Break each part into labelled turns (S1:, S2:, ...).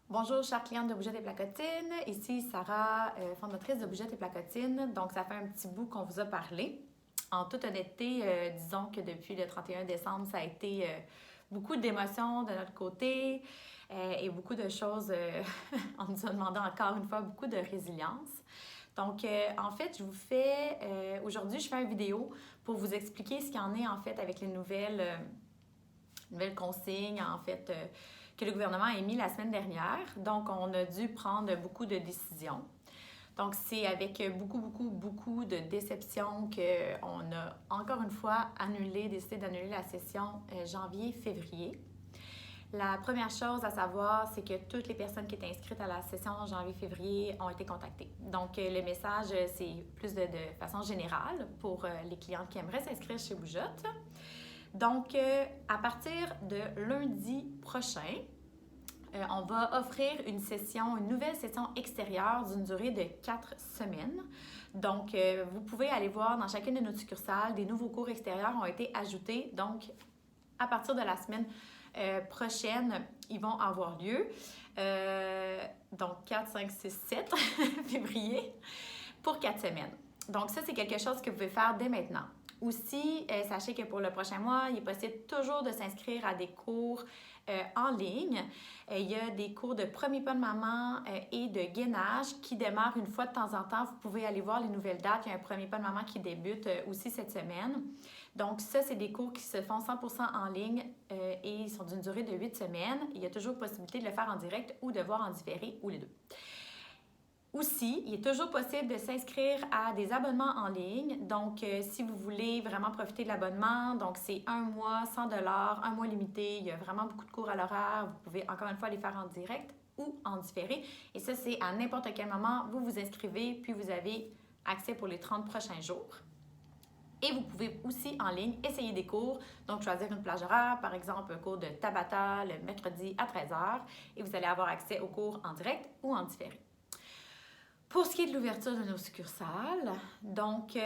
S1: Bonjour, chère cliente de Bougettes et Placotines. Ici Sarah, fondatrice de Bougettes et Placotines. Donc, ça fait un petit bout qu'on vous a parlé. En toute honnêteté, disons que depuis le 31 décembre, ça a été beaucoup d'émotions de notre côté et beaucoup de choses. On nous a demandé encore une fois beaucoup de résilience. Donc, en fait, aujourd'hui, je fais une vidéo pour vous expliquer ce qu'il y en est en fait avec les nouvelles consignes, en fait, que le gouvernement a émis la semaine dernière. Donc, on a dû prendre beaucoup de décisions. Donc, c'est avec beaucoup de déception qu'on a encore une fois décidé d'annuler la session janvier-février. La première chose à savoir, c'est que toutes les personnes qui étaient inscrites à la session janvier-février ont été contactées. Donc, le message, c'est plus de façon générale pour les clientes qui aimeraient s'inscrire chez Bougeotte. Donc, à partir de lundi prochain, on va offrir une nouvelle session extérieure d'une durée de 4 semaines. Donc, vous pouvez aller voir dans chacune de nos succursales, des nouveaux cours extérieurs ont été ajoutés. Donc, à partir de la semaine prochaine, ils vont avoir lieu. Donc, 4, 5, 6, 7 février pour 4 semaines. Donc, ça, c'est quelque chose que vous pouvez faire dès maintenant. Aussi, sachez que pour le prochain mois, il est possible toujours de s'inscrire à des cours en ligne. Il y a des cours de premier pas de maman et de gainage qui démarrent une fois de temps en temps. Vous pouvez aller voir les nouvelles dates. Il y a un premier pas de maman qui débute aussi cette semaine. Donc ça, c'est des cours qui se font 100% en ligne et ils sont d'une durée de 8 semaines. Il y a toujours possibilité de le faire en direct ou de voir en différé ou les deux. Aussi, il est toujours possible de s'inscrire à des abonnements en ligne. Donc, si vous voulez vraiment profiter de l'abonnement, donc c'est un mois, 100 $, un mois limité. Il y a vraiment beaucoup de cours à l'horaire. Vous pouvez encore une fois les faire en direct ou en différé. Et ça, c'est à n'importe quel moment. Vous vous inscrivez, puis vous avez accès pour les 30 prochains jours. Et vous pouvez aussi en ligne essayer des cours. Donc, choisir une plage horaire, par exemple un cours de Tabata le mercredi à 13 h. Et vous allez avoir accès aux cours en direct ou en différé. Pour ce qui est de l'ouverture de nos succursales, donc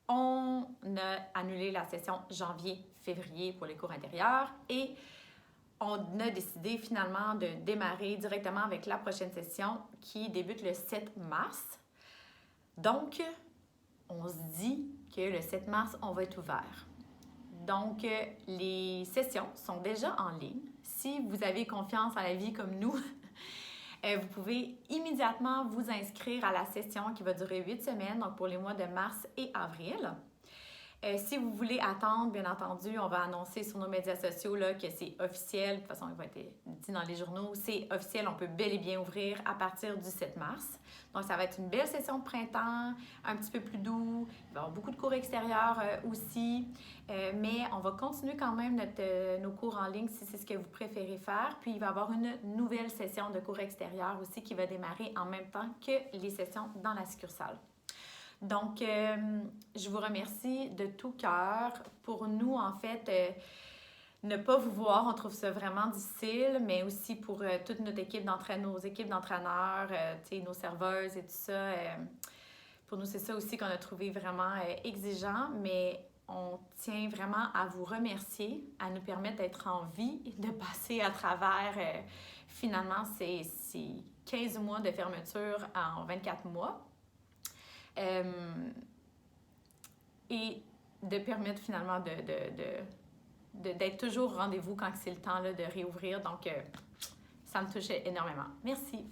S1: on a annulé la session janvier-février pour les cours intérieurs et on a décidé finalement de démarrer directement avec la prochaine session qui débute le 7 mars. Donc, on se dit que le 7 mars, on va être ouvert. Donc, les sessions sont déjà en ligne. Si vous avez confiance en la vie comme nous, vous pouvez immédiatement vous inscrire à la session qui va durer 8 semaines, donc pour les mois de mars et avril. Si vous voulez attendre, bien entendu, on va annoncer sur nos médias sociaux là, que c'est officiel. De toute façon, il va être dit dans les journaux. C'est officiel, on peut bel et bien ouvrir à partir du 7 mars. Donc, ça va être une belle session de printemps, un petit peu plus doux. Il va y avoir beaucoup de cours extérieurs aussi. Mais on va continuer quand même nos cours en ligne si c'est ce que vous préférez faire. Puis, il va y avoir une nouvelle session de cours extérieurs aussi qui va démarrer en même temps que les sessions dans la succursale. Donc, je vous remercie de tout cœur. Pour nous, en fait, ne pas vous voir, on trouve ça vraiment difficile, mais aussi pour toute notre équipe nos équipes d'entraîneurs, nos serveuses et tout ça. Pour nous, c'est ça aussi qu'on a trouvé vraiment exigeant, mais on tient vraiment à vous remercier, à nous permettre d'être en vie et de passer à travers, finalement, ces 15 mois de fermeture en 24 mois. Et de permettre finalement d'être toujours au rendez-vous quand c'est le temps là, de réouvrir. Donc, ça me touchait énormément. Merci.